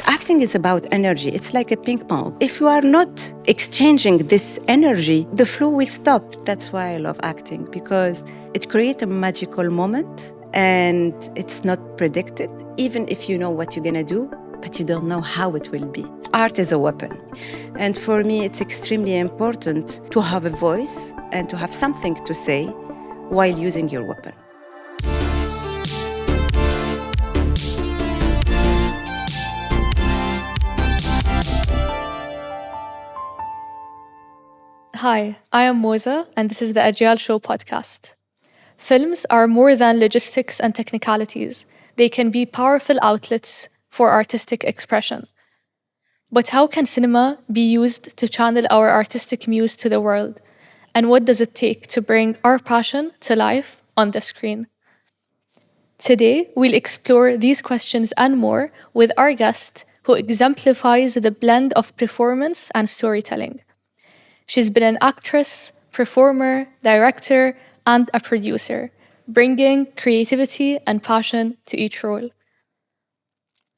Acting is about energy. It's like a ping pong. If you are not exchanging this energy, the flow will stop. That's why I love acting, because it creates a magical moment and it's not predicted, even if you know what you're gonna do, but you don't know how it will be. Art is a weapon. And for me, it's extremely important to have a voice and to have something to say while using your weapon. Hi, I am Moza, and this is the Ajyal Show podcast. Films are more than logistics and technicalities. They can be powerful outlets for artistic expression. But how can cinema be used to channel our artistic muse to the world? And what does it take to bring our passion to life on the screen? Today, we'll explore these questions and more with our guest, who exemplifies the blend of performance and storytelling. She's been an actress, performer, director, and a producer, bringing creativity and passion to each role.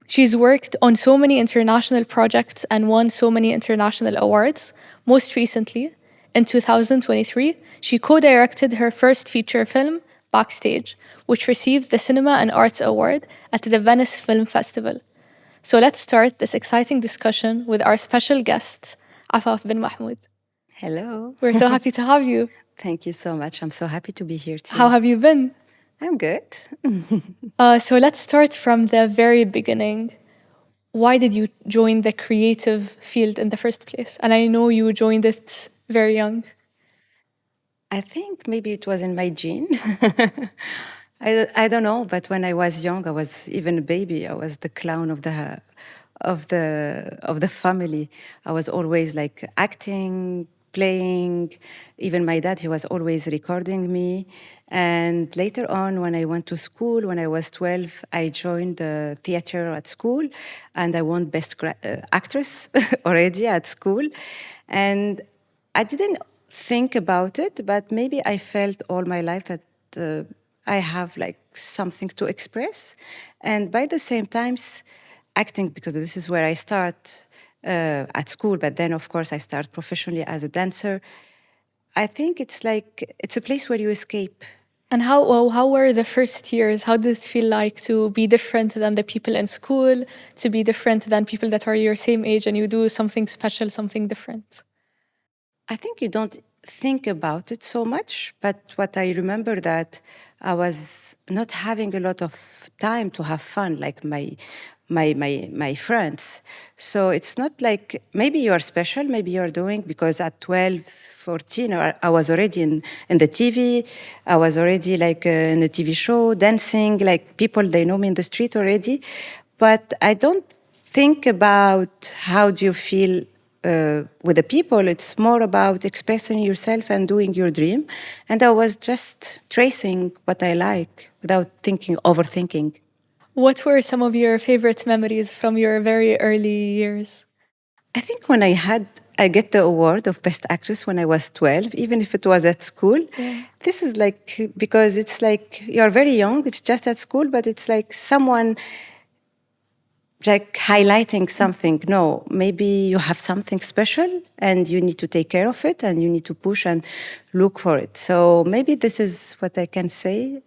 She's worked on so many international projects and won so many international awards. Most recently, in 2023, she co-directed her first feature film, Backstage, which received the Cinema and Arts Award at the Venice Film Festival. So let's start this exciting discussion with our special guest, Afef Ben Mahmoud. Hello. We're so happy to have you. Thank you so much. I'm so happy to be here too. How have you been? I'm good. So let's start from the very beginning. Why did you join the creative field in the first place? And I know you joined it very young. I think maybe it was in my gene. I don't know, but when I was young, I was even a baby. I was the clown of the family. I was always like acting, playing. Even my dad, he was always recording me. And later on, when I went to school, when I was 12, I joined the theater at school, and I won Best Actress already at school. And I didn't think about it, but maybe I felt all my life that I have like something to express. And by the same times, acting, because this is where I start at school, but then of course I start professionally as a dancer. I think it's a place where you escape. And how were the first years? How did it feel like to be different than the people in school, to be different than people that are your same age and you do something special, something different? I think you don't think about it so much, but what I remember that I was not having a lot of time to have fun like my friends. So it's not like maybe you are special, maybe you're doing, because at 12, 14, I was already in the TV. I was already like in a TV show, dancing, like people, they know me in the street already. But I don't think about how do you feel with the people. It's more about expressing yourself and doing your dream. And I was just tracing what I like without overthinking. What were some of your favorite memories from your very early years? I think when I get the award of Best Actress when I was 12, even if it was at school. Yeah. This is like, because it's like you're very young, it's just at school, but it's like someone like highlighting something. No, maybe you have something special and you need to take care of it and you need to push and look for it. So maybe this is what I can say.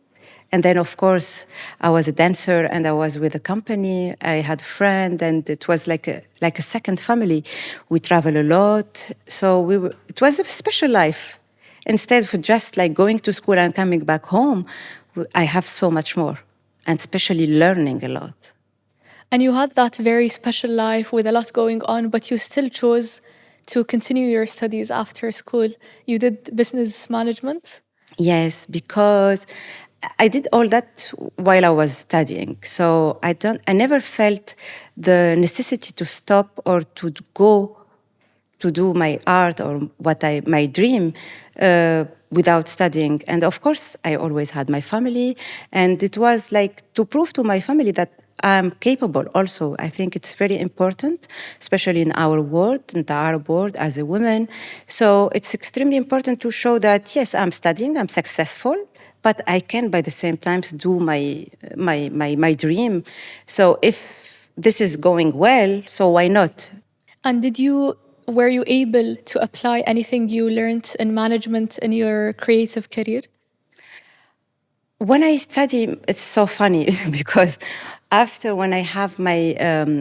And then, of course, I was a dancer and I was with a company. I had a friend, and it was like a second family. We travel a lot. So it was a special life. Instead of just like going to school and coming back home, I have so much more, and especially learning a lot. And you had that very special life with a lot going on, but you still chose to continue your studies after school. You did business management? Yes, because I did all that while I was studying. So I never felt the necessity to stop or to go to do my art or my dream without studying. And of course, I always had my family, and it was like to prove to my family that I'm capable also. I think it's very important, especially in our world, in the Arab world, as a woman. So it's extremely important to show that, yes, I'm studying, I'm successful, but I can, by the same time, do my dream. So if this is going well, so why not? And were you able to apply anything you learned in management in your creative career? When I study, it's so funny because after when I have my,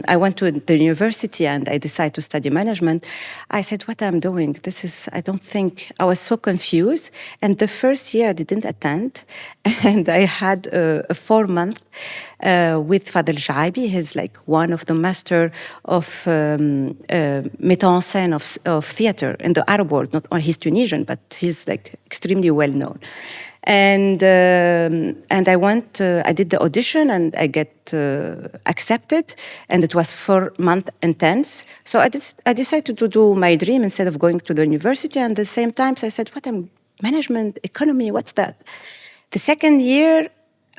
I went to the university and I decided to study management, I said, what I'm doing, I don't think, I was so confused. And the first year I didn't attend. And I had a 4 month with Fadel Jaibi. He's like one of the master of metteur en scène of theater in the Arab world. Not only he's Tunisian, but he's like extremely well known. And I went. I did the audition, and I get accepted. And it was 4 month intense. So I decided to do my dream instead of going to the university. And at the same time, I said, "What am management, economy? What's that?" The second year,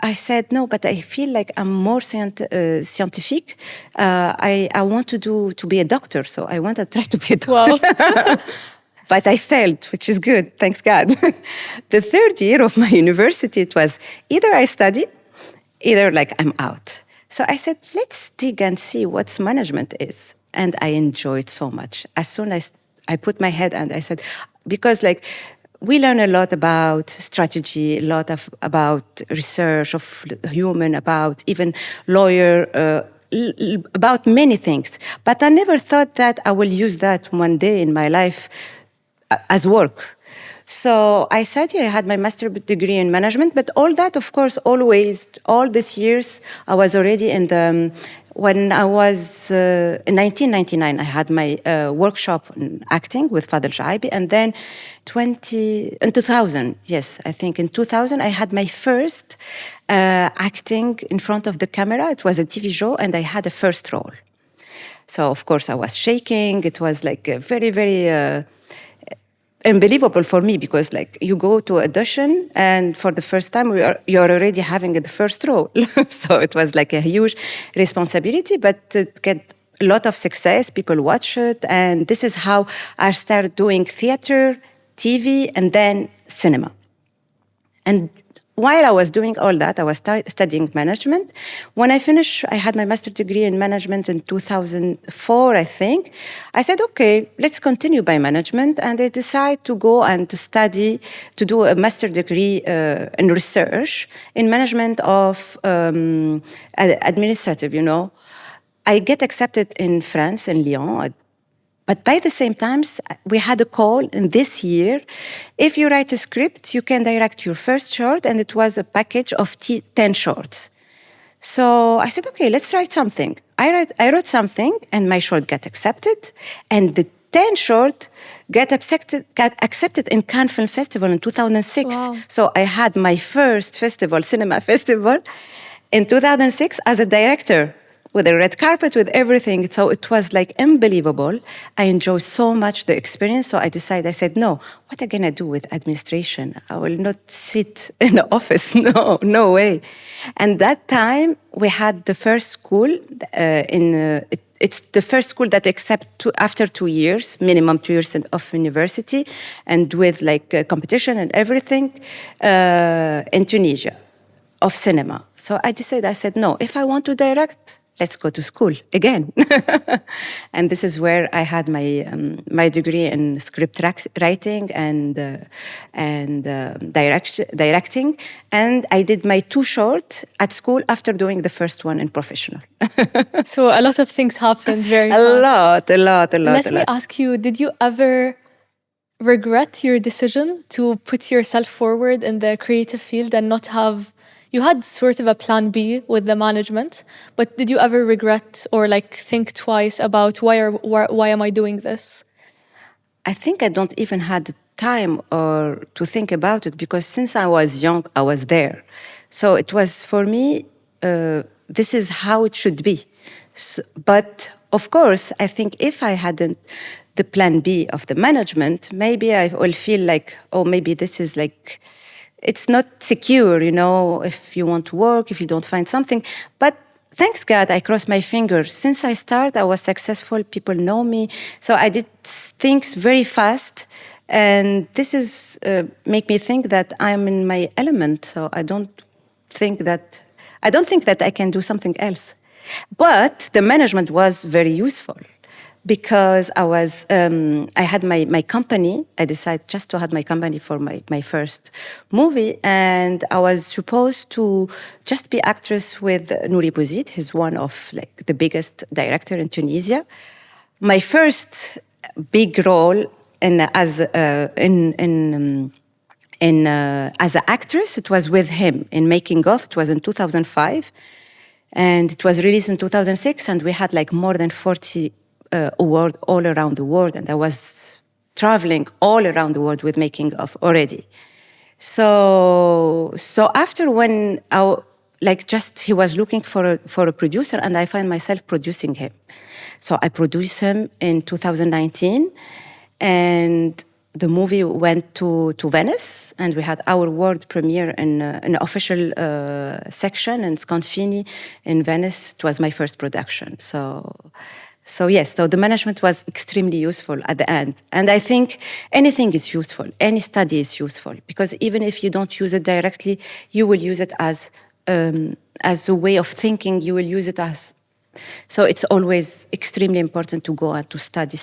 I said no, but I feel like I'm more scientific. I want to be a doctor, so I want to try to be a doctor. Wow. But I failed, which is good, thanks God. The third year of my university, it was either I study, either like I'm out. So I said, let's dig and see what management is. And I enjoyed so much. As soon as I put my head and I said, because like we learn a lot about strategy, a lot about research of human, about even lawyer, about many things. But I never thought that I will use that one day in my life as work. So I studied, I had my master's degree in management, but all that, of course, always, all these years, I was already in the, when I was in 1999, I had my workshop in acting with Fadel Jaibi, and then in 2000, yes, I think in 2000, I had my first acting in front of the camera. It was a TV show, and I had a first role. So, of course, I was shaking. It was like a very, very unbelievable for me because like you go to audition and for the first time you're already having the first role. So it was like a huge responsibility, but it get a lot of success. People watch it. And this is how I started doing theater, TV, and then cinema. And while I was doing all that, I was studying management. When I finished, I had my master's degree in management in 2004, I think. I said, okay, let's continue by management. And I decided to go and to study, to do a master's degree in research in management of administrative, I get accepted in France, in Lyon. But by the same time, we had a call in this year. If you write a script, you can direct your first short, and it was a package of 10 shorts. So I said, okay, let's write something. I wrote something, and my short got accepted, and the 10 short got accepted in Cannes Film Festival in 2006. Wow. So I had my first cinema festival, in 2006 as a director, with a red carpet, with everything. So it was like unbelievable. I enjoyed so much the experience. So I said, no, what am I gonna do with administration? I will not sit in the office. No way. And that time we had the first school it's the first school that accepts after 2 years, minimum 2 years of university, and with like competition and everything in Tunisia of cinema. So I said, no, if I want to direct, let's go to school again. And this is where I had my degree in script writing and directing. And I did my 2 short at school after doing the first one in professional. So a lot of things happened very A fast. lot. Let me ask you, did you ever regret your decision to put yourself forward in the creative field and not have... You had sort of a plan B with the management, but did you ever regret or like think twice about why am I doing this? I think I don't even had the time or to think about it, because since I was young, I was there. So it was for me, this is how it should be. So, but of course, I think if I hadn't the plan B of the management, maybe I will feel like, oh, maybe this is like... It's not secure, if you want to work, if you don't find something. But thanks God, I crossed my fingers. Since I started, I was successful. People know me. So I did things very fast. And this is make me think that I'm in my element. So I don't think that I can do something else. But the management was very useful because I had my company. I decided just to have my company for my first movie. And I was supposed to just be actress with Nouri Bouzid. He's one of like the biggest director in Tunisia. My first big role as an actress, it was with him in Making Of. It was in 2005. And it was released in 2006, and we had like more than 40 awards all around the world. And I was traveling all around the world with Making Of already. So after when he was looking for a producer, and I find myself producing him. So I produced him in 2019, and the movie went to Venice, and we had our world premiere in an official section in Sconfini in Venice. It was my first production. So the management was extremely useful at the end. And I think anything is useful. Any study is useful, because even if you don't use it directly, you will use it as a way of thinking. You will use it as... So it's always extremely important to go and to study.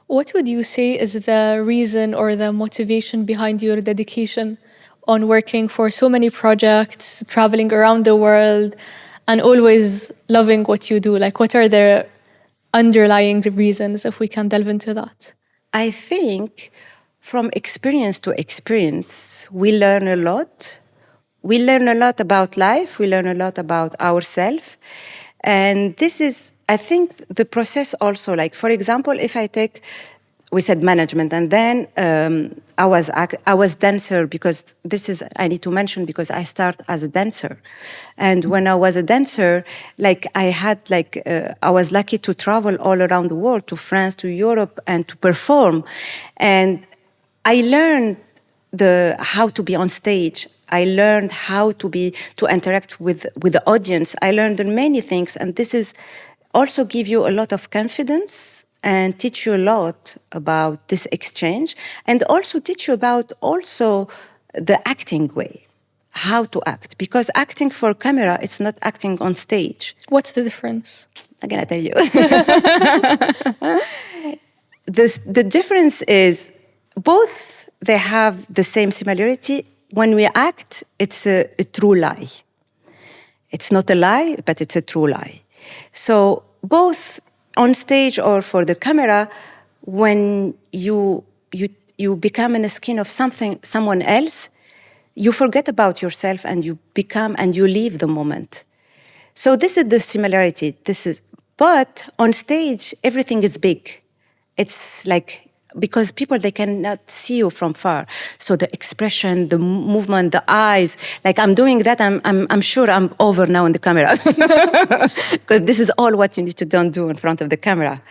What would you say is the reason or the motivation behind your dedication on working for so many projects, traveling around the world, and always loving what you do? Like, what are the underlying reasons, if we can delve into that? I think from experience to experience, we learn a lot. We learn a lot about life. We learn a lot about ourselves. And this is, I think, the process also. Like, for example, if I take, we said management, and then I was dancer, because this is, I need to mention, because I started as a dancer. And when I was a dancer, like I was lucky to travel all around the world, to France, to Europe, and to perform. And I learned how to be on stage. I learned how to interact with the audience. I learned many things, and this is also give you a lot of confidence and teach you a lot about this exchange, and also teach you about also the acting way, how to act. Because acting for camera, it's not acting on stage. What's the difference? I'm gonna tell you. The difference is both, they have the same similarity. When we act, it's a true lie. It's not a lie, but it's a true lie. So both on stage or for the camera, when you become in the skin of someone else, you forget about yourself and you leave the moment. So this is the similarity. But on stage, everything is big. It's like, because people, they cannot see you from far. So the expression, the movement, the eyes, like I'm doing that, I'm sure I'm over now in the camera. Because this is all what you need to don't do in front of the camera.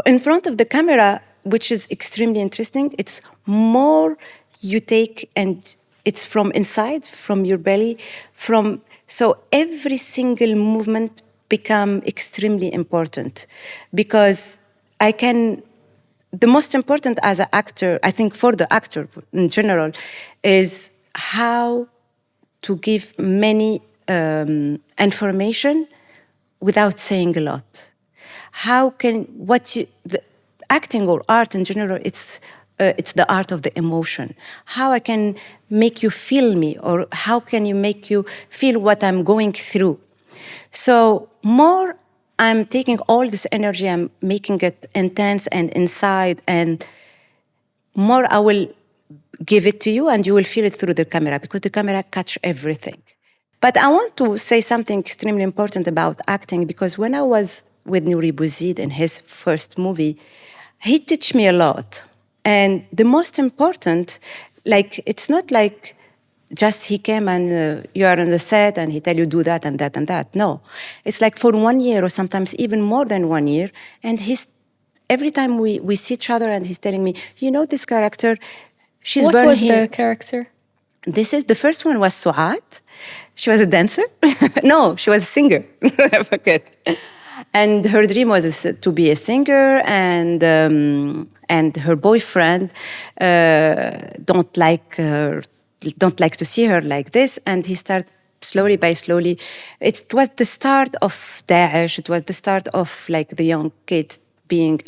In front of the camera, which is extremely interesting, it's more you take, and it's from inside, from your belly, so every single movement become extremely important. Because the most important as an actor, I think for the actor in general, is how to give many information without saying a lot. The acting or art in general, it's the art of the emotion. How I can make you feel me, or how can you make you feel what I'm going through. So more I'm taking all this energy, I'm making it intense and inside, and more I will give it to you, and you will feel it through the camera, because the camera catch everything. But I want to say something extremely important about acting, because when I was with Nouri Bouzid in his first movie, he taught me a lot. And the most important, like, it's not like just he came and you are on the set and he tell you do that and that and that. No, it's like for 1 year or sometimes even more than 1 year. And every time we see each other and he's telling me, you know, this character, she's born here. What was the character? The first one was Suat. She was a dancer. No, she was a singer. I forget. And her dream was to be a singer, and her boyfriend don't like to see her like this, and he started slowly by slowly, it was the start of Daesh. It was the start of like the young kids being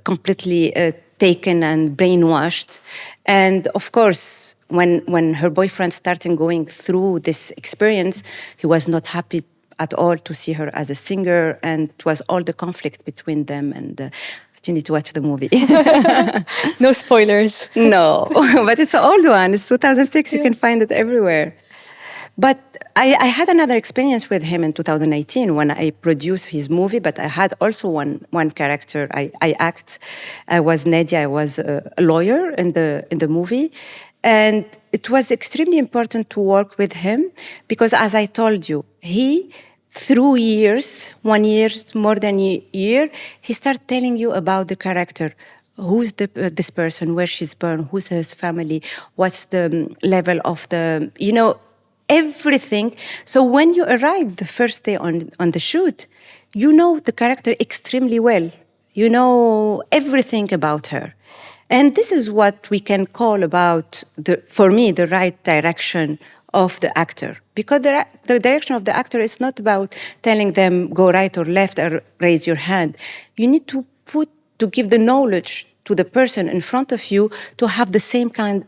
completely taken and brainwashed. And of course, when her boyfriend started going through this experience, he was not happy at all to see her as a singer, and it was all the conflict between them. And you need to watch the movie. No spoilers. No, but it's an old one. It's 2006. You can find it everywhere. But I had another experience with him in 2018 when I produced his movie, but I had also one character I act. I was Nadia. I was a lawyer in the movie. And it was extremely important to work with him because, as I told you, he, through years, 1 year, more than a year, he started telling you about the character. Who's this person, where she's born, who's his family, what's the level of the, everything. So when you arrive the first day on the shoot, you know the character extremely well. You know everything about her. And this is what we can call about, for me, the right direction of the actor. Because the direction of the actor is not about telling them go right or left or raise your hand. You need to give the knowledge to the person in front of you to have the same kind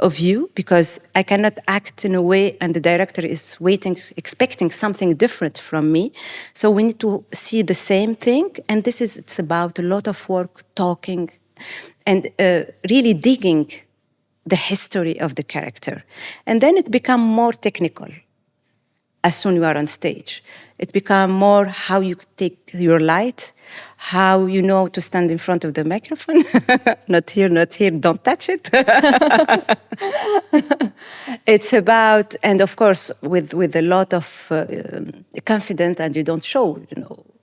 of you, because I cannot act in a way and the director is waiting, expecting something different from me. So we need to see the same thing. And it's about a lot of work, talking, and really digging the history of the character. And then it becomes more technical as soon as you are on stage. It becomes more how you take your light, how you know to stand in front of the microphone. Not here, don't touch it. It's about, and of course, with a lot of confidence, and you don't show,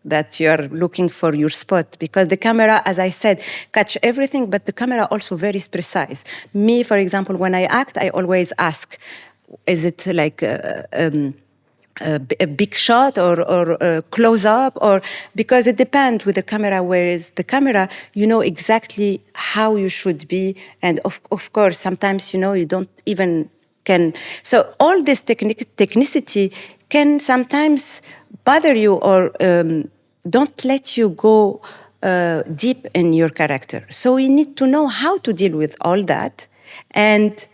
that you're looking for your spot, because the camera, as I said, catch everything, but the camera also very precise. Me, for example, when I act, I always ask, is it like a big shot or a close-up, or because it depends with the camera, whereas the camera, you know exactly how you should be, and of course, sometimes, you don't even can. So all this technicity can sometimes bother you or don't let you go deep in your character. So you need to know how to deal with all that. And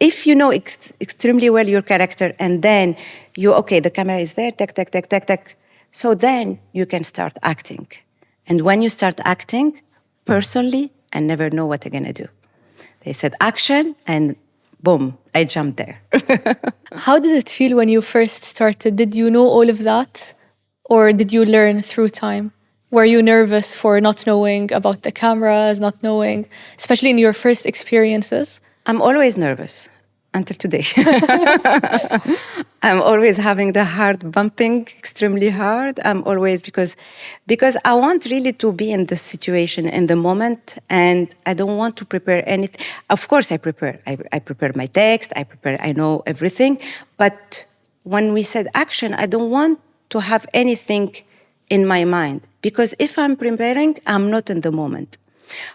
if you know extremely well your character, and then the camera is there, tack, tack, tack, tack, tack. So then you can start acting. And when you start acting, personally, I never know what I'm gonna do. They said action, and boom, I jumped there. How did it feel when you first started? Did you know all of that? Or did you learn through time? Were you nervous for not knowing about the cameras, not knowing, especially in your first experiences? I'm always nervous until today. I'm always having the heart bumping extremely hard. I'm always, because I want really to be in the situation, in the moment, and I don't want to prepare anything. Of course I prepare. I prepare my text, I know everything. But when we said action, I don't want to have anything in my mind, because if I'm preparing, I'm not in the moment.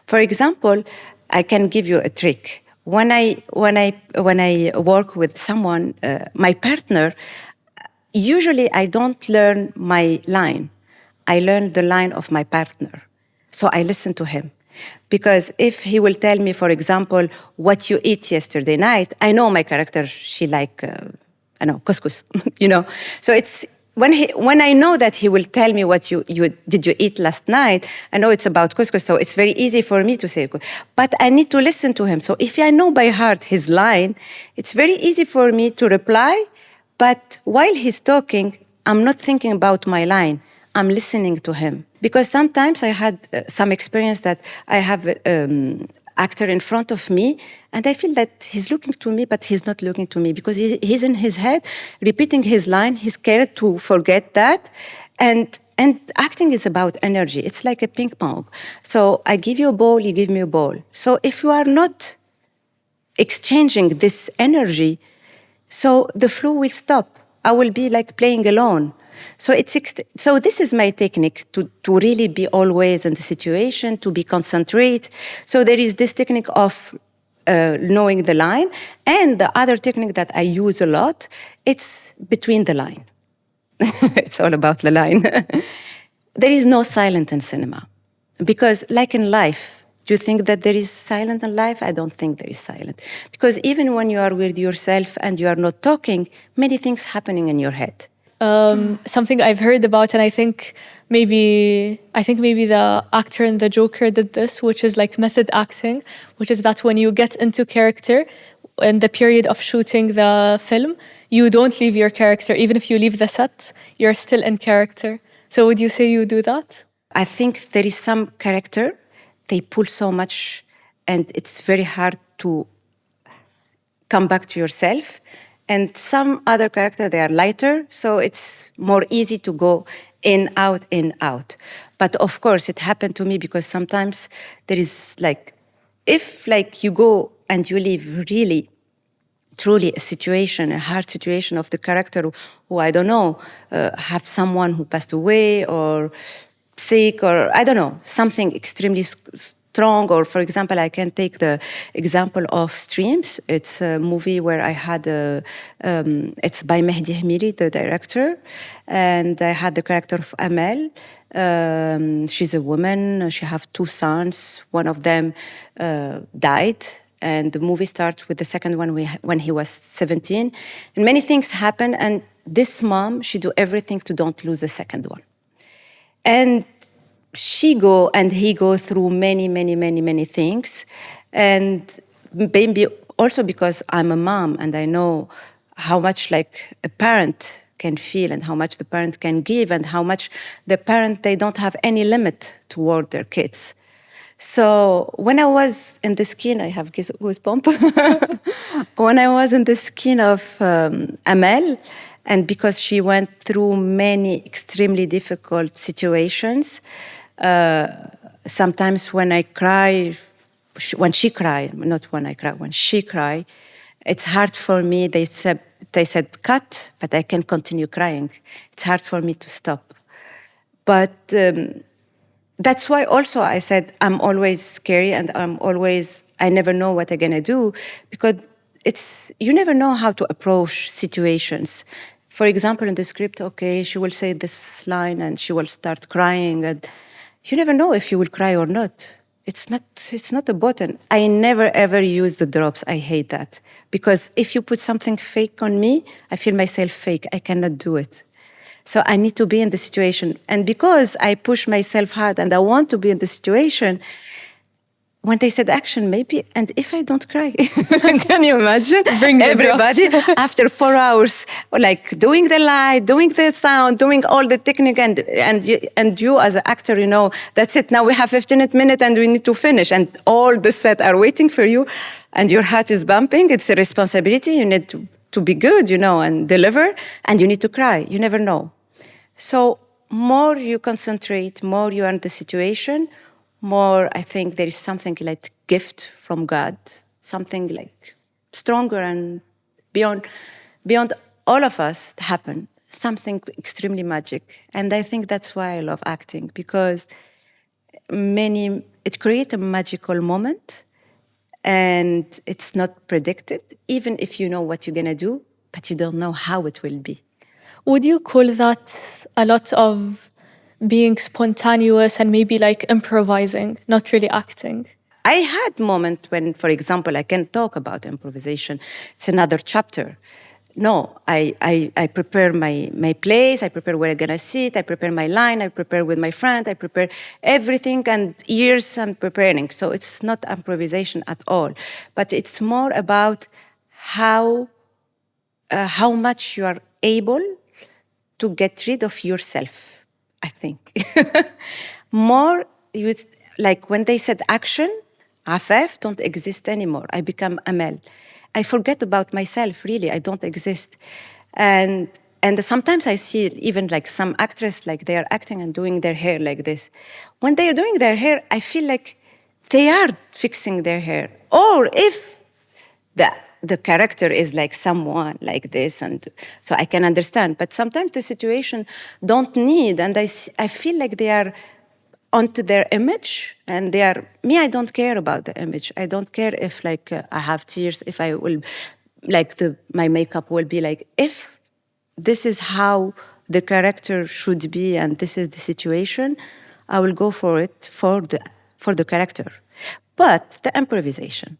For example, I can give you a trick. When I work with someone, my partner, usually I don't learn my line. I learn the line of my partner. So I listen to him. Because if he will tell me, for example, what you ate yesterday night, I know my character, she like, couscous, So it's, when I know that he will tell me what you eat last night, I know it's about couscous, so it's very easy for me to say. But I need to listen to him. So if I know by heart his line, it's very easy for me to reply. But while he's talking, I'm not thinking about my line. I'm listening to him. Because sometimes I had some experience that I have actor in front of me, and I feel that he's looking to me, but he's not looking to me, because he's in his head, repeating his line. He's scared to forget that. And acting is about energy. It's like a ping pong. So I give you a ball, you give me a ball. So if you are not exchanging this energy, so the flow will stop. I will be like playing alone. So so this is my technique, to really be always in the situation, to be concentrate. So there is this technique of knowing the line. And the other technique that I use a lot, it's between the line. It's all about the line. There is no silence in cinema. Because like in life, do you think that there is silence in life? I don't think there is silence. Because even when you are with yourself and you are not talking, many things happening in your head. Something I've heard about, and I think maybe the actor in The Joker did this, which is like method acting, which is that when you get into character in the period of shooting the film, you don't leave your character. Even if you leave the set, you're still in character. So would you say you do that? I think there is some character, they pull so much, and it's very hard to come back to yourself. And some other character, they are lighter, so it's more easy to go in, out, in, out. But of course, it happened to me because sometimes there is like, if like you go and you leave really, truly a situation, a hard situation of the character who I don't know, have someone who passed away or sick or I don't know, something extremely strong, or for example, I can take the example of Streams. It's a movie where I had it's by Mehdi Hamiri, the director, and I had the character of Amel. She's a woman, she have 2 sons, one of them died, and the movie starts with the second one when he was 17. And many things happen, and this mom, she do everything to don't lose the second one. And she go and he go through many things. And maybe also because I'm a mom and I know how much like a parent can feel and how much the parent can give and how much the parent, they don't have any limit toward their kids. So when I was in the skin, I have goosebumps. When I was in the skin of Amel, and because she went through many extremely difficult situations, sometimes when I cry, when she cry, not when I cry, when she cry, it's hard for me. They said cut, but I can continue crying. It's hard for me to stop. But that's why also I said I'm always scary and I never know what I'm gonna do, because you never know how to approach situations. For example, in the script, okay, she will say this line and she will start crying, and you never know if you will cry or not. It's not a button. I never ever use the drops. I hate that. Because if you put something fake on me, I feel myself fake. I cannot do it. So I need to be in the situation. And because I push myself hard and I want to be in the situation, when they said action, maybe, and if I don't cry, can you imagine? Bring everybody after 4 hours, like doing the light, doing the sound, doing all the technique, and you as an actor, you know, that's it. Now we have 15 minutes and we need to finish, and all the set are waiting for you, and your heart is bumping. It's a responsibility. You need to be good, you know, and deliver, and you need to cry. You never know. So more you concentrate, more you are in the situation, more I think there is something like gift from God, something like stronger and beyond all of us happen, something extremely magic. And I think that's why I love acting, because it creates a magical moment, and it's not predicted, even if you know what you're gonna do, but you don't know how it will be. Would you call that a lot of being spontaneous and maybe like improvising, not really acting? I had moments when, for example, I can talk about improvisation. It's another chapter. No, I prepare my place, I prepare where I'm gonna sit, I prepare my line, I prepare with my friend, I prepare everything, and years I'm preparing. So it's not improvisation at all, but it's more about how much you are able to get rid of yourself, I think. More, like when they said action, Afef don't exist anymore. I become Amel. I forget about myself, really. I don't exist. And sometimes I see even like some actresses, like they are acting and doing their hair like this. When they are doing their hair, I feel like they are fixing their hair. Or if the character is like someone like this, and so I can understand. But sometimes the situation don't need, and I feel like they are onto their image, and they are me. I don't care about the image. I don't care if like I have tears, if I will like my makeup will be like, if this is how the character should be and this is the situation, I will go for it for the character. But the improvisation,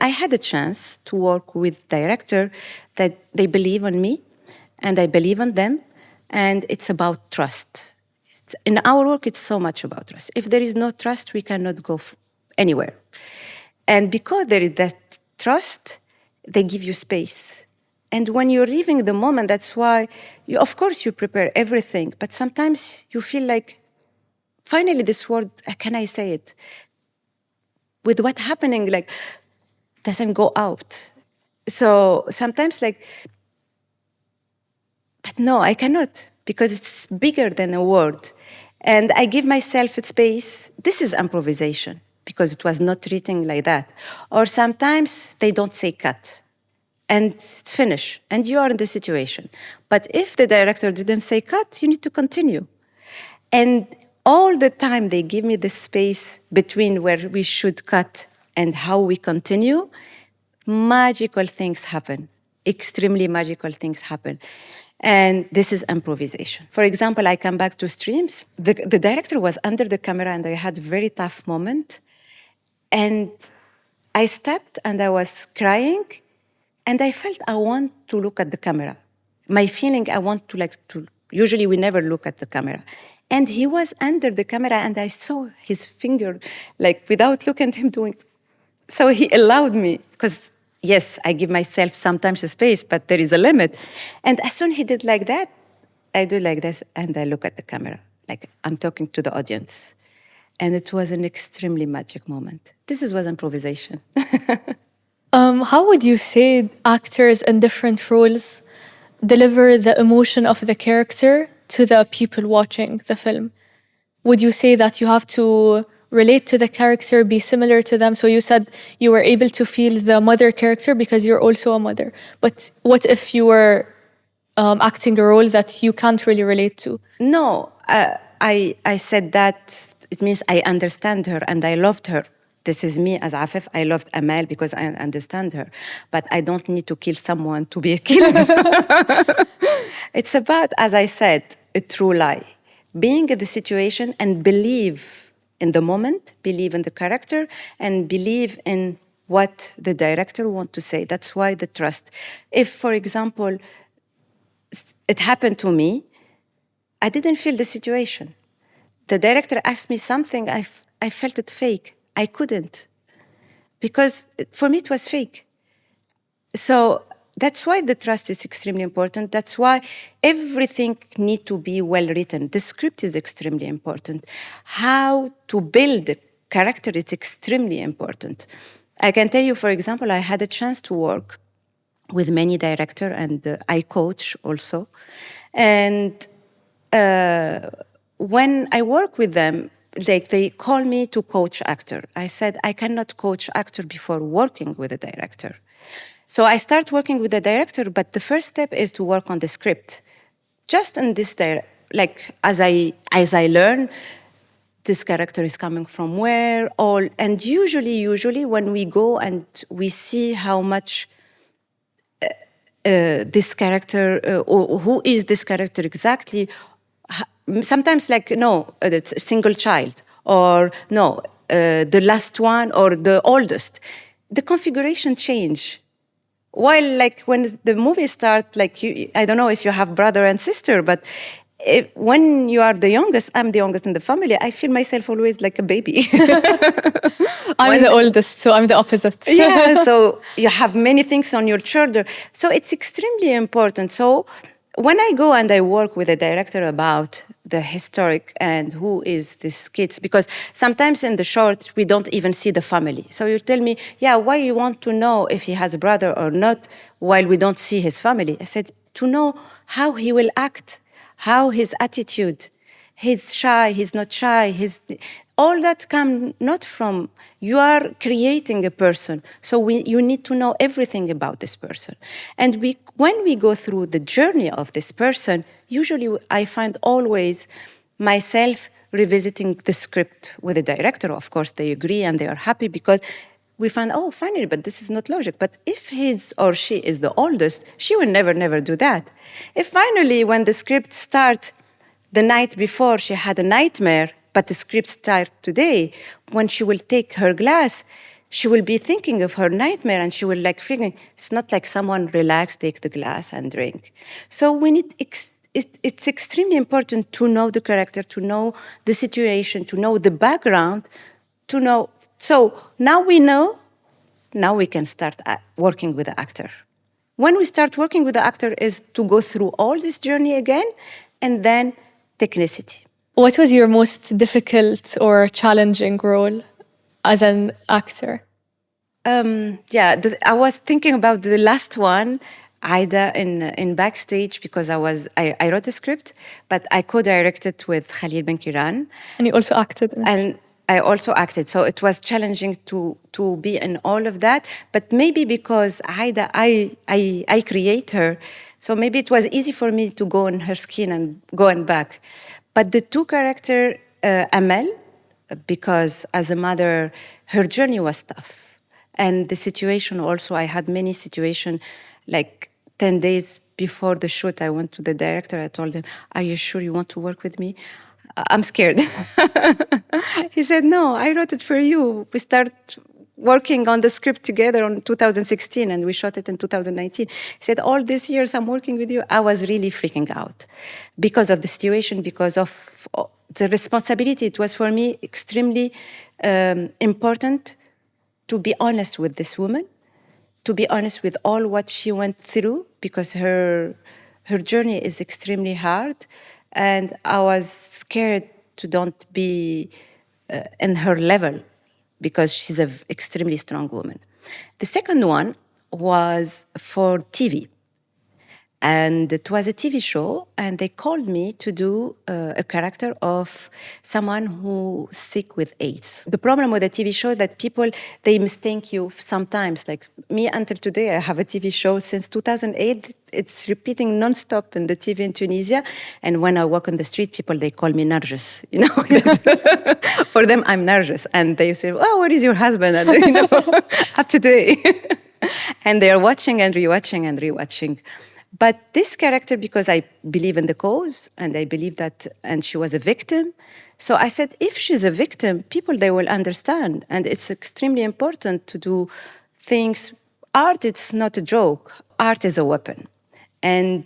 I had a chance to work with director that they believe on me and I believe on them, and it's about trust. In our work, it's so much about trust. If there is no trust, we cannot go anywhere. And because there is that trust, they give you space. And when you're leaving the moment, that's why, of course, you prepare everything, but sometimes you feel like, finally, this word, can I say it? With what's happening, like, doesn't go out. So sometimes, like, but no, I cannot, because it's bigger than a word. And I give myself a space. This is improvisation, because it was not written like that. Or sometimes they don't say cut, and it's finished, and you are in the situation. But if the director didn't say cut, you need to continue. And all the time they give me the space between where we should cut and how we continue. Magical things happen, extremely magical things happen. And this is improvisation. For example, I come back to streams. The director was under the camera and I had a very tough moment. And I stepped and I was crying and I felt I want to look at the camera. My feeling, I want to usually we never look at the camera. And he was under the camera and I saw his finger, like without looking at him doing. So he allowed me, because yes, I give myself sometimes a space, but there is a limit. And as soon as he did like that, I do like this and I look at the camera, like I'm talking to the audience. And it was an extremely magic moment. This was improvisation. How would you say actors in different roles deliver the emotion of the character to the people watching the film? Would you say that you have to relate to the character, be similar to them? So you said you were able to feel the mother character because you're also a mother. But what if you were acting a role that you can't really relate to? No, I said that it means I understand her and I loved her. This is me as Afef. I loved Amal because I understand her. But I don't need to kill someone to be a killer. It's about, as I said, a true lie. Being in the situation and believe in the moment, believe in the character, and believe in what the director wants to say. That's why the trust. If, for example, it happened to me, I didn't feel the situation. The director asked me something, I felt it fake. I couldn't, because for me it was fake. So that's why the trust is extremely important. That's why everything needs to be well written. The script is extremely important. How to build a character is extremely important. I can tell you, for example, I had a chance to work with many directors and I coach also. And when I work with them, like they call me to coach actor. I said, I cannot coach actor before working with a director. So I start working with the director, but the first step is to work on the script. Just in this, like as I learn, this character is coming from where, all, and usually when we go and we see how much this character, or who is this character exactly, sometimes like, no, it's a single child, or no, the last one, or the oldest. The configuration change. While like when the movie starts, like I don't know if you have brother and sister, but when you are the youngest, I'm the youngest in the family, I feel myself always like a baby. I'm the oldest, so I'm the opposite. Yeah, so you have many things on your shoulder. So it's extremely important. So when I go and I work with a director about the historic and who is this kids, because sometimes in the short, we don't even see the family. So you tell me, yeah, why you want to know if he has a brother or not while we don't see his family? I said, to know how he will act, how his attitude, he's shy, he's not shy, all that come not from, you are creating a person. So you need to know everything about this person. And when we go through the journey of this person, usually I find always myself revisiting the script with the director. Of course, they agree and they are happy because we find, oh, finally, but this is not logic. But if his or she is the oldest, she will never, never do that. If finally, when the script starts the night before, she had a nightmare, but the script starts today, when she will take her glass, she will be thinking of her nightmare and she will like freaking, it's not like someone relax, take the glass and drink. So we need, it's extremely important to know the character, to know the situation, to know the background, to know. So now we know, now we can start working with the actor. When we start working with the actor is to go through all this journey again and then technicity. What was your most difficult or challenging role as an actor? I was thinking about the last one, Aida, in backstage, because I wrote the script, but I co-directed with Khalil Ben Kiran. And you also acted in it. And I also acted, so it was challenging to be in all of that. But maybe because Aida, I create her, so maybe it was easy for me to go in her skin and go and back. But the two character, Amel, because as a mother, her journey was tough. And the situation also, I had many situations, like 10 days before the shoot, I went to the director, I told him, are you sure you want to work with me? I'm scared. He said, no, I wrote it for you. We start working on the script together in 2016 and we shot it in 2019. He said, all these years I'm working with you. I was really freaking out because of the situation, because of the responsibility. It was for me extremely important to be honest with this woman, to be honest with all what she went through, because her journey is extremely hard. And I was scared to don't be in her level because she's an extremely strong woman. The second one was for TV. And it was a TV show, and they called me to do a character of someone who's sick with AIDS. The problem with a TV show is that people, they mistake you sometimes. Like me, until today, I have a TV show since 2008. It's repeating nonstop in the TV in Tunisia. And when I walk on the street, people, they call me Nargis. You know, for them, I'm Nargis. And they say, oh, where is your husband? And, you know, up today. And they are watching and rewatching and rewatching. But this character, because I believe in the cause and I believe that, and she was a victim. So I said, if she's a victim, people, they will understand. And it's extremely important to do things. Art, it's not a joke. Art is a weapon. And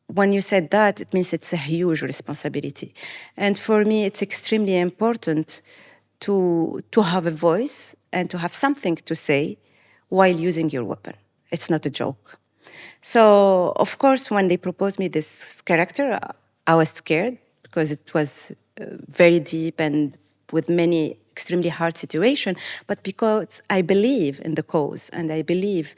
when you said that, it means it's a huge responsibility. And for me, it's extremely important to have a voice and to have something to say while using your weapon. It's not a joke. So, of course, when they proposed me this character, I was scared because it was very deep and with many extremely hard situations. But because I believe in the cause and I believe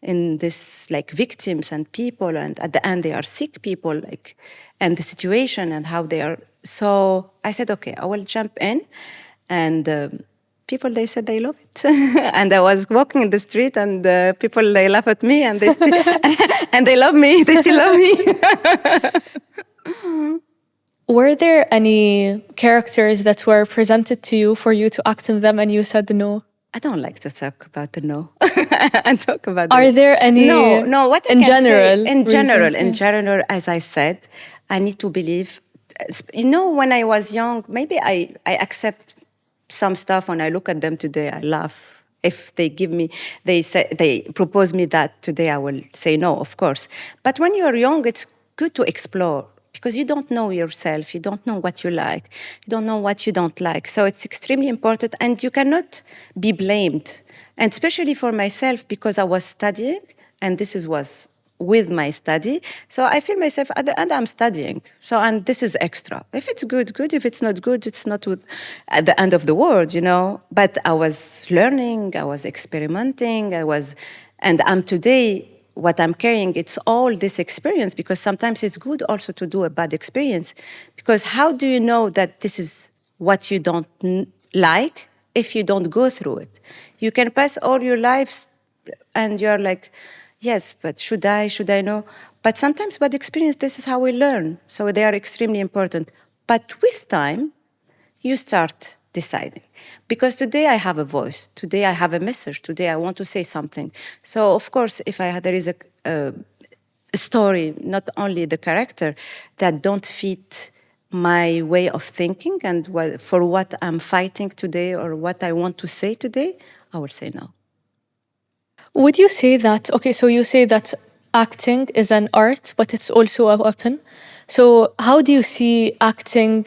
in this, like, victims and people, and at the end they are sick people, like, and the situation and how they are. So I said, okay, I will jump in, and people, they said they love it. And I was walking in the street and people, they laugh at me and they still, and they love me. They still love me. Were there any characters that were presented to you for you to act in them and you said no? I don't like to talk about the no. And talk about Are there any? No. What I in can general? say, in general, as I said, I need to believe. You know, when I was young, maybe I accept some stuff. When I look at them today, I laugh. If they give me, they propose me that today, I will say no, of course. But when you're young, it's good to explore because you don't know yourself. You don't know what you like. You don't know what you don't like. So it's extremely important, and you cannot be blamed. And especially for myself, because I was studying, and was with my study. So I feel myself at the end I'm studying. So, and this is extra. If it's good, good. If it's not good, it's not at the end of the world, you know. But I was learning, I was experimenting, and I'm today, what I'm carrying, it's all this experience, because sometimes it's good also to do a bad experience. Because how do you know that this is what you don't like if you don't go through it? You can pass all your lives and you're like, yes, but should I know? But sometimes bad experience, this is how we learn. So they are extremely important. But with time, you start deciding. Because today I have a voice, today I have a message, today I want to say something. So of course, if there is a story, not only the character, that don't fit my way of thinking and for what I'm fighting today or what I want to say today, I will say no. Would you say that, okay, so you say that acting is an art, but it's also a weapon. So how do you see acting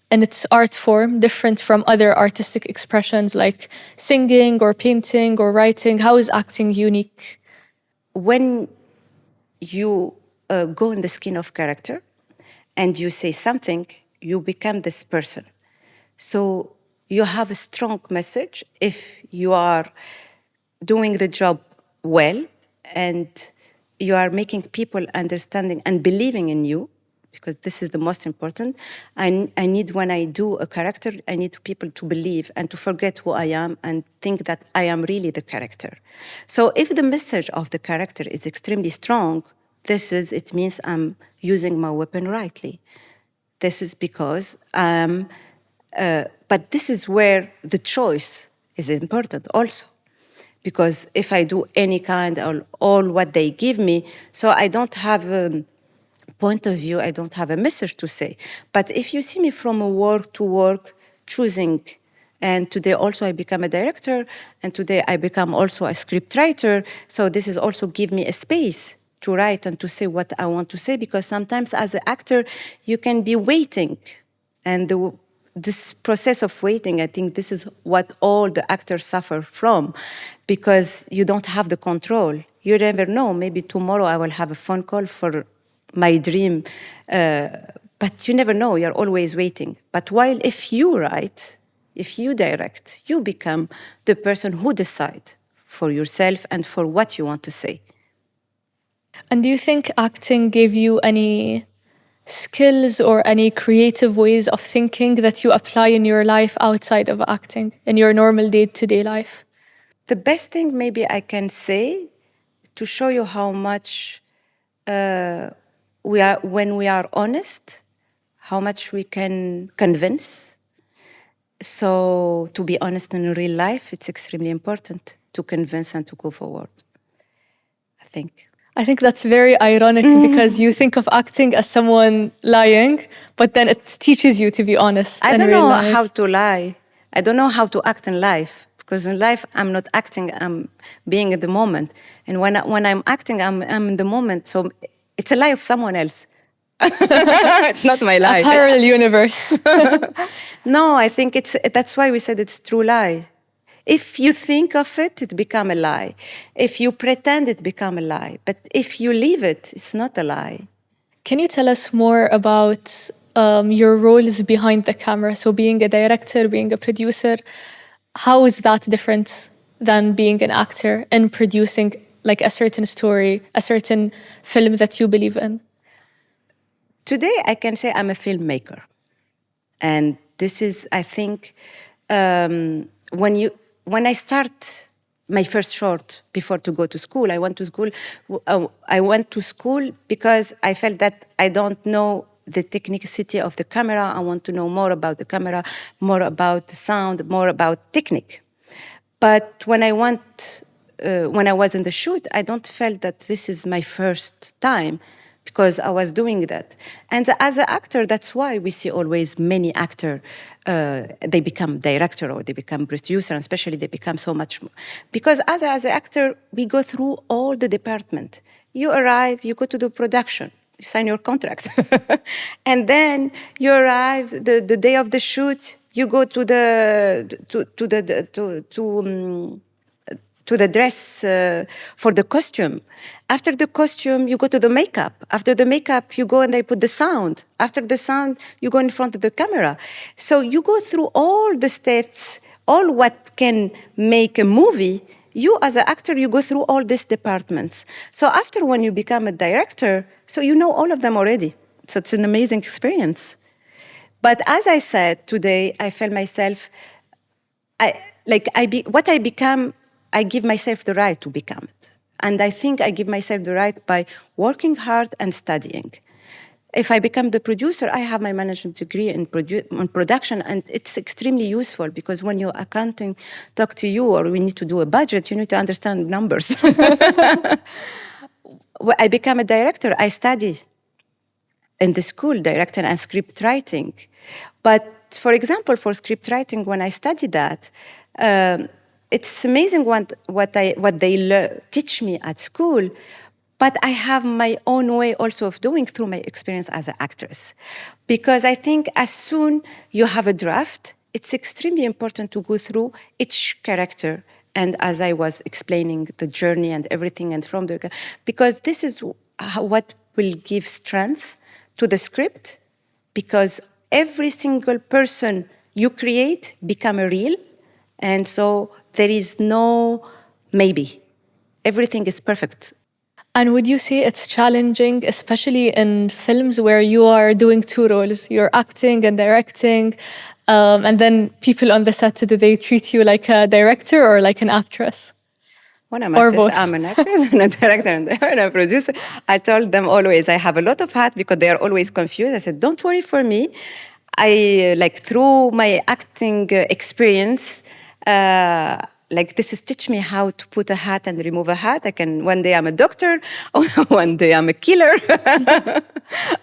in its art form different from other artistic expressions like singing or painting or writing? How is acting unique? When you go in the skin of character and you say something, you become this person. So you have a strong message if you are doing the job well and you are making people understanding and believing in you, because this is the most important. I need, when I do a character, I need people to believe and to forget who I am and think that I am really the character. So if the message of the character is extremely strong, it means I'm using my weapon rightly. This is because but this is where the choice is important also. Because if I do any kind of all what they give me, so I don't have a point of view, I don't have a message to say. But if you see me from a work to work, choosing, and today also I become a director, and today I become also a script writer, so this is also give me a space to write and to say what I want to say, because sometimes as an actor, you can be waiting, and this process of waiting, I think this is what all the actors suffer from, because you don't have the control. You never know, maybe tomorrow I will have a phone call for my dream, but you never know, you're always waiting. But while if you write, if you direct, you become the person who decides for yourself and for what you want to say. And do you think acting gave you any skills or any creative ways of thinking that you apply in your life outside of acting, in your normal day-to-day life? The best thing maybe I can say to show you how much when we are honest, how much we can convince. So to be honest in real life, it's extremely important to convince and to go forward, I think. I think that's very ironic because you think of acting as someone lying, but then it teaches you to be honest. I in don't real know life. how to lie. I don't know how to act in life, because in life I'm not acting, I'm being at the moment. And when I'm acting, I'm in the moment. So it's a lie of someone else. It's not my lie. A parallel universe. No, I think that's why we said it's true lie. If you think of it, it become a lie. If you pretend, it become a lie. But if you leave it, it's not a lie. Can you tell us more about your roles behind the camera? So being a director, being a producer, how is that different than being an actor and producing like a certain story, a certain film that you believe in? Today, I can say I'm a filmmaker. And this is, I think, when I start my first short before to go to school, I went to school because I felt that I don't know the technicity of the camera. I want to know more about the camera, more about the sound, more about technique. But when I was in the shoot, I don't felt that this is my first time, because I was doing that. And as an actor, that's why we see always many actors, they become director or they become producer, and especially they become so much more. Because as an actor, we go through all the department. You arrive, you go to the production, you sign your contract. And then you arrive, the day of the shoot, you go to the dress for the costume. After the costume, you go to the makeup. After the makeup, you go and they put the sound. After the sound, you go in front of the camera. So you go through all the steps, all what can make a movie. You as an actor, you go through all these departments. So after when you become a director, so you know all of them already. So it's an amazing experience. But as I said today, I felt myself, what I become, I give myself the right to become it. And I think I give myself the right by working hard and studying. if I become the producer, I have my management degree in production, and it's extremely useful because when your accounting talk to you or we need to do a budget, you need to understand numbers. When I become a director, I study in the school directing and script writing. But for example, for script writing, when I studied that, it's amazing what they teach me at school. But I have my own way also of doing through my experience as an actress. Because I think as soon you have a draft, it's extremely important to go through each character. And as I was explaining the journey and everything and from the, because this is what will give strength to the script, because every single person you create become a real. And so there is no maybe. Everything is perfect. And would you say it's challenging, especially in films where you are doing two roles? You're acting and directing, and then people on the set, do they treat you like a director or like an actress? When I'm, Or actress, both. I'm an actress and a director and a producer. I told them always I have a lot of hats because they are always confused. I said, don't worry for me. I through my acting experience, this is teach me how to put a hat and remove a hat. I can, one day I'm a doctor, one day I'm a killer,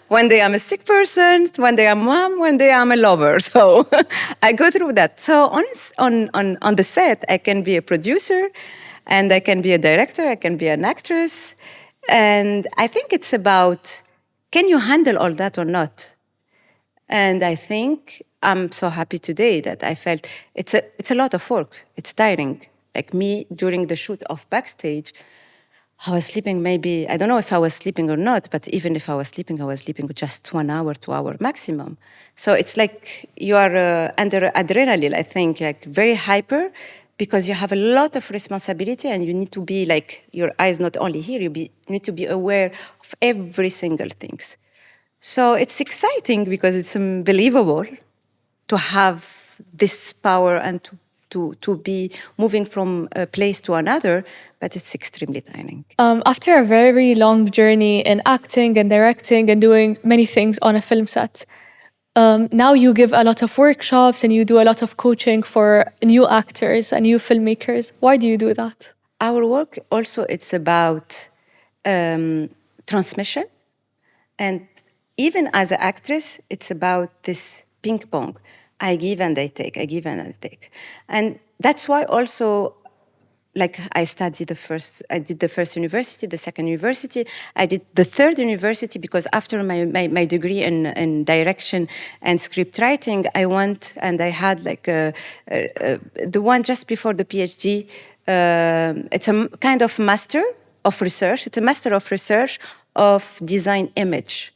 one day I'm a sick person, one day I'm a mom, one day I'm a lover. So I go through that. So on the set, I can be a producer, and I can be a director, I can be an actress. And I think it's about, can you handle all that or not? And I think I'm so happy today that I felt it's a lot of work. It's tiring. Like me, during the shoot of Backstage, I was sleeping maybe, I don't know if I was sleeping or not, but even if I was sleeping just 1 hour, 2 hour maximum. So it's like you are under adrenaline, I think, like very hyper, because you have a lot of responsibility and you need to be like, your eyes not only here, you need to be aware of every single thing. So it's exciting because it's unbelievable to have this power and to be moving from a place to another, but it's extremely tiring. After a very long journey in acting and directing and doing many things on a film set, now you give a lot of workshops and you do a lot of coaching for new actors and new filmmakers. Why do you do that? Our work also, it's about transmission. And even as an actress, it's about this ping pong. I give and I take, I give and I take. And that's why also, like I did the first university, the second university, I did the third university, because after my degree in direction and script writing, I went and I had like the one just before the PhD. It's a kind of master of research. It's a master of research of design image.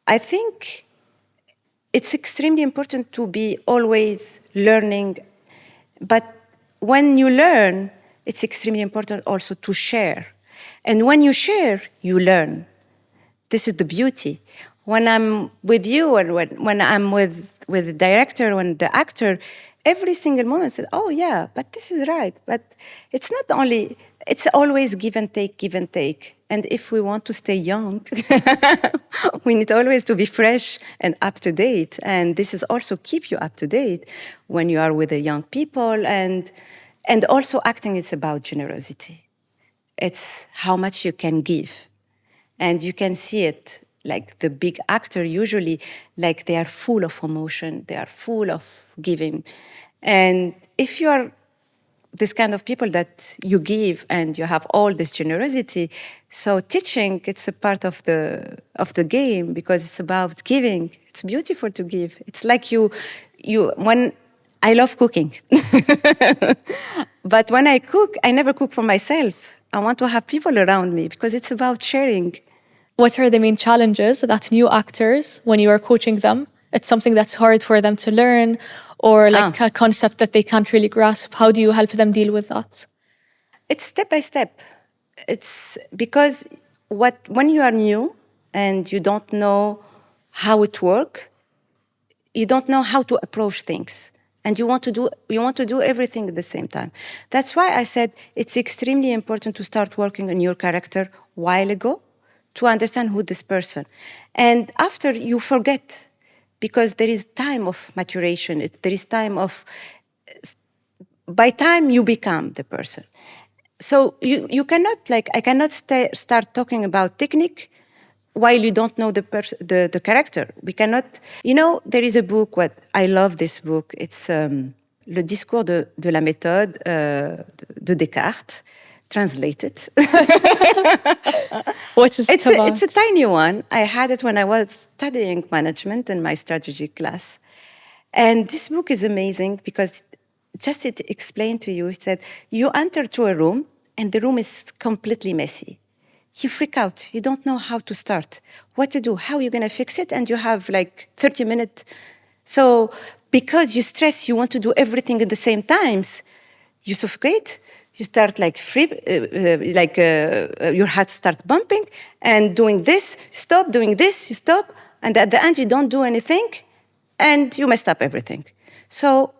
I think it's extremely important to be always learning, but when you learn, it's extremely important also to share. And when you share, you learn. This is the beauty. When I'm with you and when I'm with the director and the actor, every single moment says, oh yeah, but this is right. But it's not only, it's always give and take, give and take. And if we want to stay young, we need always to be fresh and up to date. And this is also keep you up to date when you are with the young people. And also acting is about generosity. It's how much you can give. And you can see it, like the big actor usually, like they are full of emotion, they are full of giving. And if you are this kind of people that you give and you have all this generosity, so teaching, it's a part of the game, because it's about giving. It's beautiful to give. It's like when I love cooking. But when I cook, I never cook for myself. I want to have people around me because it's about sharing. What are the main challenges that new actors, when you are coaching them, it's something that's hard for them to learn, or like a concept that they can't really grasp? How do you help them deal with that? It's step by step. It's because when you are new and you don't know how it works, you don't know how to approach things. And you want to do everything at the same time. That's why I said it's extremely important to start working on your character while ago, to understand who this person. And after you forget, because there is time of maturation, there is time of, by time you become the person. So you cannot, like, I cannot start talking about technique while you don't know the character. We cannot, there is a book, I love this book, it's Le discours de la méthode de Descartes, translated. What is it about? It's a tiny one. I had it when I was studying management in my strategy class. And this book is amazing because it explained to you, it said, you enter to a room and the room is completely messy. You freak out. You don't know how to start, what to do, how you're going to fix it. And you have like 30 minutes. So because you stress, you want to do everything at the same times, you suffocate. You start like your heart start bumping and doing this, stop, doing this, you stop. And at the end, you don't do anything and you messed up everything. So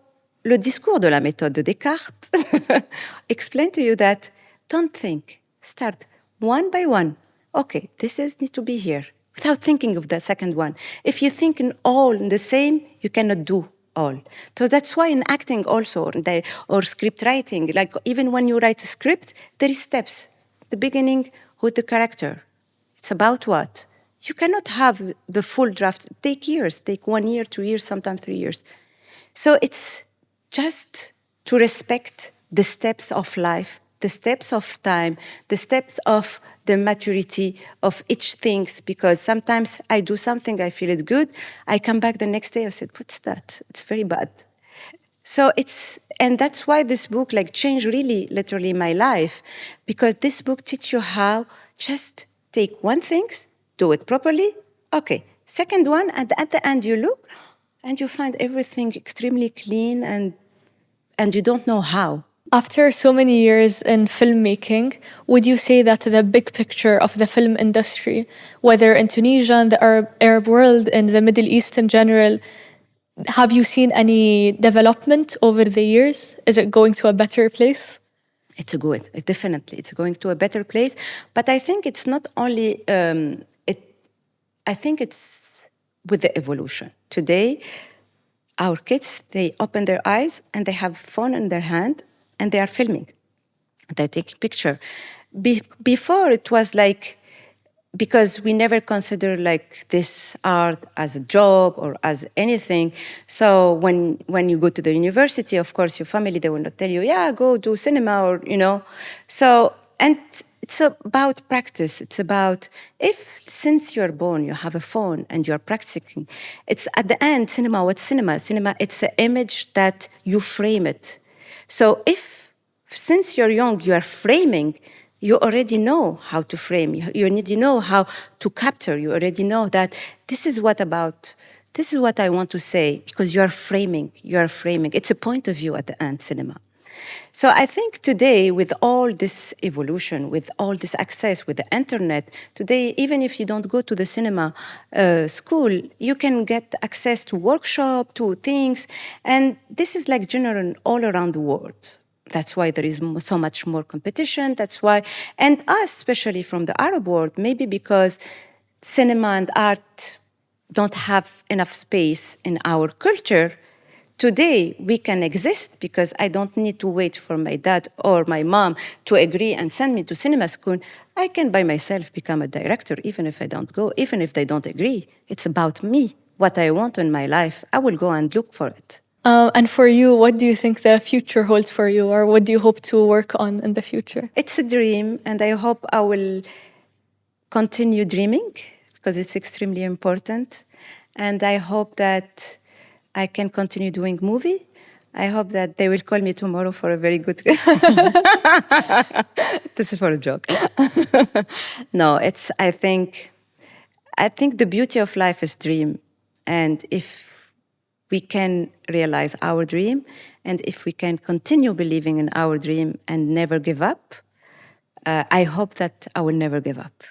le discours de la méthode de Descartes explained to you that don't think, start one by one. Okay, needs to be here without thinking of the second one. If you think in all in the same, you cannot do all. So that's why in acting also, or script writing, like even when you write a script, there is steps. The beginning with the character. It's about what? You cannot have the full draft. Take years, take 1 year, 2 years, sometimes 3 years. So it's just to respect the steps of life, the steps of time, the steps of the maturity of each things, because sometimes I do something, I feel it good, I come back the next day, I said, what's that? It's very bad. So and that's why this book like changed really literally my life, because this book teaches you how just take one thing, do it properly, okay, second one, and at the end you look and you find everything extremely clean and you don't know how. After so many years in filmmaking, would you say that the big picture of the film industry, whether in Tunisia and the Arab world and the Middle East in general, have you seen any development over the years? Is it going to a better place? It's definitely. It's going to a better place. But I think it's not only, I think it's with the evolution. Today, our kids, they open their eyes and they have a phone in their hand and they are filming. They take a picture. Before it was like, because we never consider like this art as a job or as anything. So when you go to the university, of course, your family, they will not tell you, yeah, go do cinema or, So, and it's about practice. It's about if since you're born, you have a phone and you're practicing, it's at the end, cinema, what's cinema? Cinema, it's an image that you frame it. So if since you're young, you are framing, you already know how to frame. You already know how to capture. You already know that this is what I want to say, because you are framing. It's a point of view at the end, cinema. So I think today, with all this evolution, with all this access, with the internet, today, even if you don't go to the cinema school, you can get access to workshop, to things. And this is like general all around the world. That's why there is so much more competition. That's why, and us, especially from the Arab world, maybe because cinema and art don't have enough space in our culture, today we can exist because I don't need to wait for my dad or my mom to agree and send me to cinema school. I can by myself become a director, even if I don't go, even if they don't agree. It's about me, what I want in my life. I will go and look for it. And for you, what do you think the future holds for you, or what do you hope to work on in the future? It's a dream, and I hope I will continue dreaming because it's extremely important. And I hope that I can continue doing movie. I hope that they will call me tomorrow for a very good... This is for a joke. No, I think the beauty of life is dream. And if we can realize our dream, and if we can continue believing in our dream and never give up, I hope that I will never give up.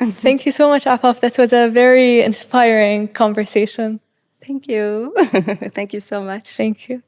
Thank you so much, Afaf. That was a very inspiring conversation. Thank you. Thank you so much. Thank you.